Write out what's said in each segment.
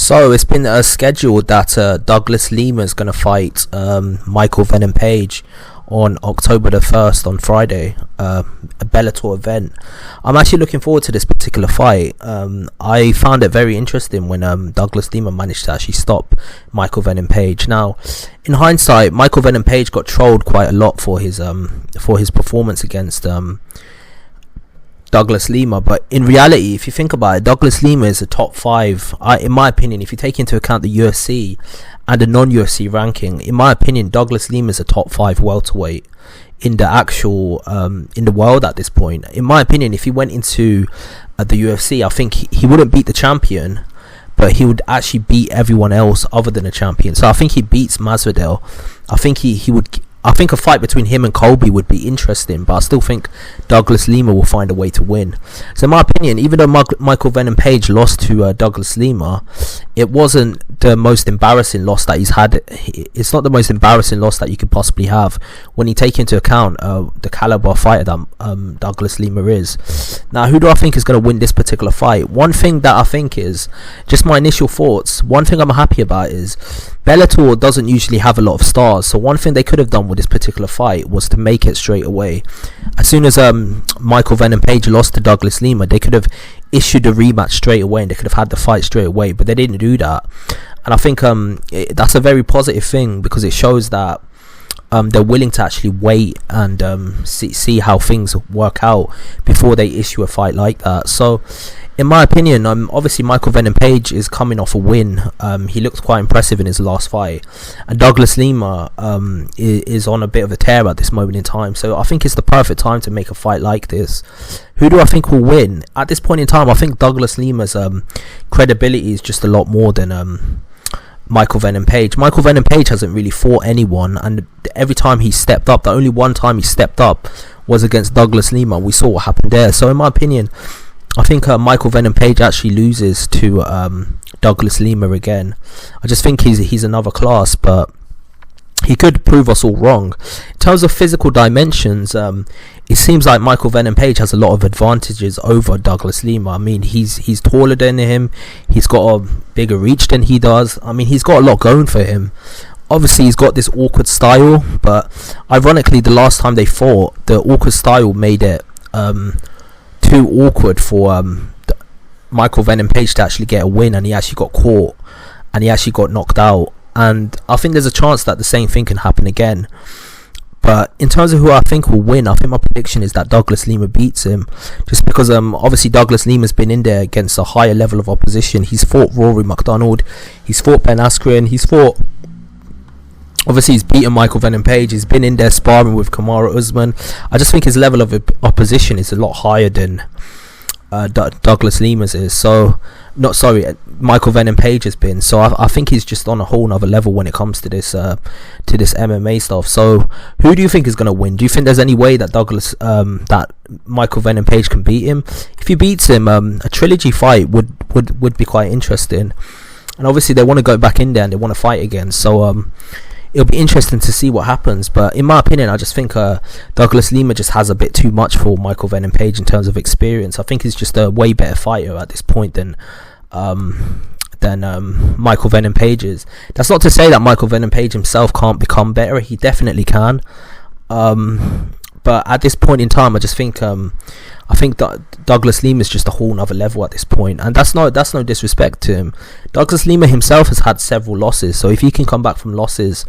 So it's been scheduled that Douglas Lima is going to fight Micheal Venom Page on October the 1st on Friday, a Bellator event. I'm actually looking forward to this particular fight. I found it very interesting when Douglas Lima managed to actually stop Micheal Venom Page. Now, in hindsight, Micheal Venom Page got trolled quite a lot for his performance against Douglas Lima, but in reality, if you think about it, Douglas Lima is a top 5, in my opinion. If you take into account the UFC and the non-UFC ranking, in my opinion, Douglas Lima is a top 5 welterweight in the actual in the world at this point. In my opinion, if he went into the UFC, I think he wouldn't beat the champion, but he would actually beat everyone else other than the champion. So I think he beats Masvidal. I think he would. I think a fight between him and Colby would be interesting, but I still think Douglas Lima will find a way to win. So in my opinion, even though Micheal Venom Page lost to Douglas Lima, it wasn't the most embarrassing loss that he's had. It's not the most embarrassing loss that you could possibly have when you take into account the caliber of fighter that Douglas Lima is. Now, who do I think is going to win this particular fight? One thing that I think is, just my initial thoughts, one thing I'm happy about is Bellator doesn't usually have a lot of stars, so one thing they could have done with this particular fight was to make it straight away. As soon as Micheal Venom Page lost to Douglas Lima, they could have issued a rematch straight away and they could have had the fight straight away, but they didn't do that. And I think that's a very positive thing, because it shows that they're willing to actually wait and see how things work out before they issue a fight like that. So in my opinion, obviously Micheal Venom Page is coming off a win. He looked quite impressive in his last fight, and Douglas Lima is on a bit of a tear at this moment in time. So I think it's the perfect time to make a fight like this. Who do I think will win? At this point in time, I think Douglas Lima's credibility is just a lot more than Micheal Venom Page. Micheal Venom Page hasn't really fought anyone, and every time he stepped up, the only one time he stepped up was against Douglas Lima. We saw what happened there. So in my opinion, I think Micheal Venom Page actually loses to Douglas Lima again. I just think he's another class, but he could prove us all wrong. In terms of physical dimensions, it seems like Micheal Venom Page has a lot of advantages over Douglas Lima. I mean, he's taller than him. He's got a bigger reach than he does. I mean, he's got a lot going for him. Obviously, he's got this awkward style, but ironically, the last time they fought, the awkward style made it too awkward for Micheal Venom Page to actually get a win, and he actually got caught and he actually got knocked out. And I think there's a chance that the same thing can happen again. But in terms of who I think will win, I think my prediction is that Douglas Lima beats him, just because obviously Douglas Lima's been in there against a higher level of opposition. He's fought Rory McDonald, he's fought Ben Askren, he's beaten Micheal Venom Page, he's been in there sparring with Kamaru Usman. I just think his level of opposition is a lot higher than Douglas Lima's is. So, Micheal Venom Page has been. So I think he's just on a whole nother level when it comes to this MMA stuff. So who do you think is going to win? Do you think there's any way that that Micheal Venom Page can beat him? If he beats him, a trilogy fight would be quite interesting. And obviously they want to go back in there and they want to fight again. So it'll be interesting to see what happens. But in my opinion, I just think Douglas Lima just has a bit too much for Micheal Venom Page in terms of experience. I think he's just a way better fighter at this point than Micheal Venom Page is. That's not to say that Micheal Venom Page himself can't become better. He definitely can. But at this point in time, I just think that Douglas Lima is just a whole nother level at this point, and that's no disrespect to him. Douglas Lima himself has had several losses, so if he can come back from losses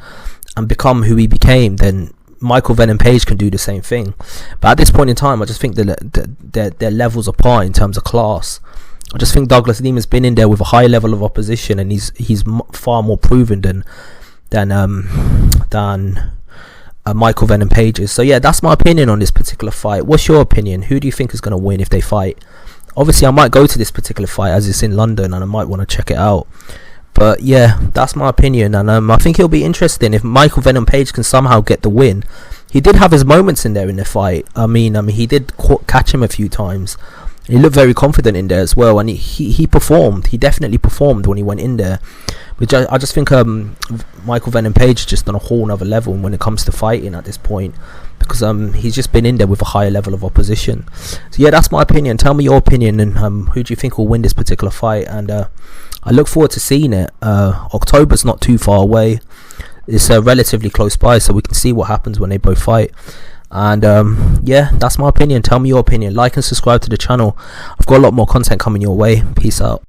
and become who he became, then Micheal Venom Page can do the same thing. But at this point in time, I just think that their levels apart in terms of class. I just think Douglas Lima's been in there with a high level of opposition, and he's far more proven than Micheal Venom Page is. So yeah, that's my opinion on this particular fight. What's your opinion? Who do you think is going to win if they fight? Obviously, I might go to this particular fight as it's in London, and I might want to check it out. But yeah, that's my opinion, and I think it'll be interesting if Micheal Venom Page can somehow get the win. He did have his moments in there in the fight. I mean, he did catch him a few times, He looked very confident in there as well, and he performed. He definitely performed when he went in there. Which I just think Micheal Venom Page is just on a whole nother level when it comes to fighting at this point, because he's just been in there with a higher level of opposition. So yeah, that's my opinion. Tell me your opinion, and who do you think will win this particular fight? And I look forward to seeing it. October's not too far away. It's relatively close by, so we can see what happens when they both fight. And yeah, that's my opinion. Tell me your opinion. Like and subscribe to the channel. I've got a lot more content coming your way. Peace out.